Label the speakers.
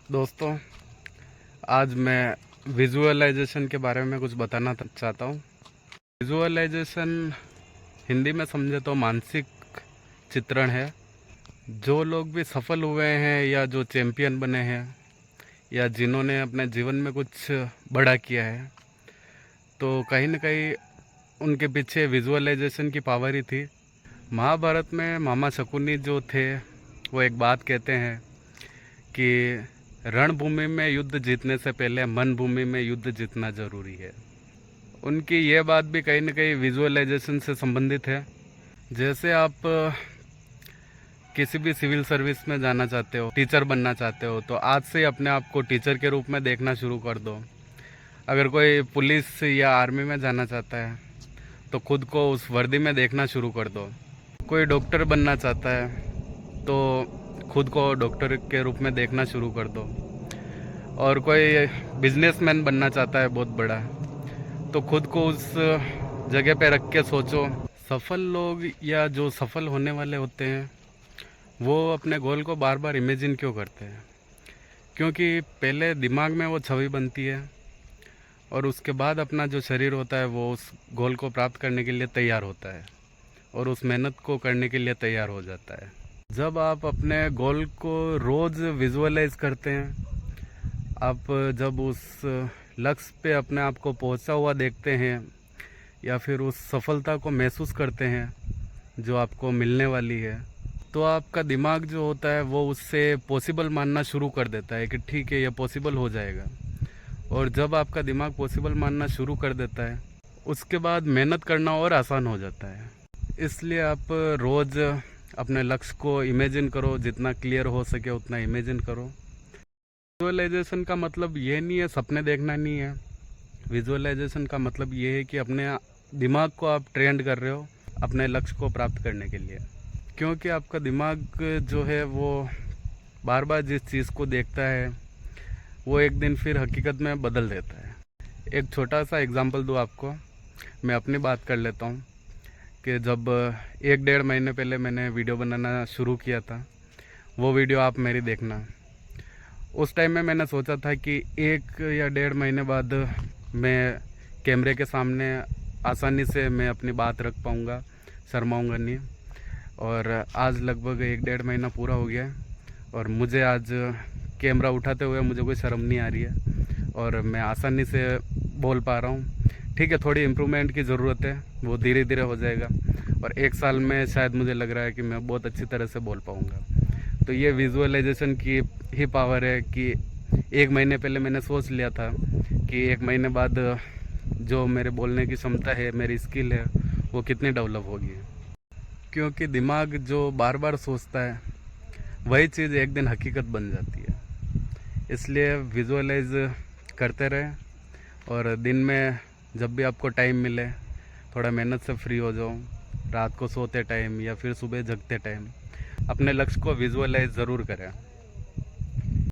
Speaker 1: दोस्तों, आज मैं विजुअलाइजेशन के बारे में कुछ बताना चाहता हूँ। विजुअलाइजेशन हिंदी में समझे तो मानसिक चित्रण है। जो लोग भी सफल हुए हैं या जो चैम्पियन बने हैं या जिन्होंने अपने जीवन में कुछ बड़ा किया है, तो कहीं न कहीं उनके पीछे विजुअलाइजेशन की पावर ही थी। महाभारत में मामा शकुनी जो थे, वो एक बात कहते हैं कि रणभूमि में युद्ध जीतने से पहले मन भूमि में युद्ध जीतना ज़रूरी है। उनकी ये बात भी कहीं न कहीं विजुअलाइजेशन से संबंधित है। जैसे आप किसी भी सिविल सर्विस में जाना चाहते हो, टीचर बनना चाहते हो, तो आज से ही अपने आप को टीचर के रूप में देखना शुरू कर दो। अगर कोई पुलिस या आर्मी में जाना चाहता है तो खुद को उस वर्दी में देखना शुरू कर दो। कोई डॉक्टर बनना चाहता है तो खुद को डॉक्टर के रूप में देखना शुरू कर दो। और कोई बिजनेसमैन बनना चाहता है बहुत बड़ा, तो खुद को उस जगह पे रख के सोचो। सफल लोग या जो सफल होने वाले होते हैं, वो अपने गोल को बार बार इमेजिन क्यों करते हैं? क्योंकि पहले दिमाग में वो छवि बनती है और उसके बाद अपना जो शरीर होता है वो उस गोल को प्राप्त करने के लिए तैयार होता है और उस मेहनत को करने के लिए तैयार हो जाता है। जब आप अपने गोल को रोज़ विजुअलाइज करते हैं, आप जब उस लक्ष्य पे अपने आप को पहुंचा हुआ देखते हैं या फिर उस सफलता को महसूस करते हैं जो आपको मिलने वाली है, तो आपका दिमाग जो होता है वो उससे पॉसिबल मानना शुरू कर देता है कि ठीक है, ये पॉसिबल हो जाएगा। और जब आपका दिमाग पॉसिबल मानना शुरू कर देता है, उसके बाद मेहनत करना और आसान हो जाता है। इसलिए आप रोज़ अपने लक्ष्य को इमेजिन करो, जितना क्लियर हो सके उतना इमेजिन करो। विजुअलाइजेशन का मतलब ये नहीं है सपने देखना नहीं है। विजुअलाइजेशन का मतलब ये है कि अपने दिमाग को आप ट्रेंड कर रहे हो अपने लक्ष्य को प्राप्त करने के लिए। क्योंकि आपका दिमाग जो है वो बार बार जिस चीज़ को देखता है वो एक दिन फिर हकीकत में बदल देता है। एक छोटा सा एग्जांपल दूँ आपको, मैं अपनी बात कर लेता हूँ कि जब 1-1.5 महीने पहले मैंने वीडियो बनाना शुरू किया था, वो वीडियो आप मेरी देखना। उस टाइम में मैंने सोचा था कि 1 या 1.5 महीने बाद मैं कैमरे के सामने आसानी से मैं अपनी बात रख पाऊँगा, शर्माऊँगा नहीं। और आज लगभग 1-1.5 महीना पूरा हो गया है और मुझे आज कैमरा उठाते हुए मुझे कोई शर्म नहीं आ रही है और मैं आसानी से बोल पा रहा हूँ। ठीक है, थोड़ी इम्प्रूवमेंट की ज़रूरत है, वो धीरे धीरे हो जाएगा और 1 साल में शायद मुझे लग रहा है कि मैं बहुत अच्छी तरह से बोल पाऊँगा। तो ये विजुअलाइजेशन की ही पावर है कि 1 महीने पहले मैंने सोच लिया था कि 1 महीने बाद जो मेरे बोलने की क्षमता है, मेरी स्किल है, वो कितनी डेवलप होगी। क्योंकि दिमाग जो बार बार सोचता है वही चीज़ एक दिन हकीकत बन जाती है। इसलिए विजुअलाइज करते रहें और दिन में जब भी आपको टाइम मिले थोड़ा मेहनत से फ्री हो जाओ। रात को सोते टाइम या फिर सुबह जगते टाइम अपने लक्ष्य को विजुअलाइज ज़रूर करें।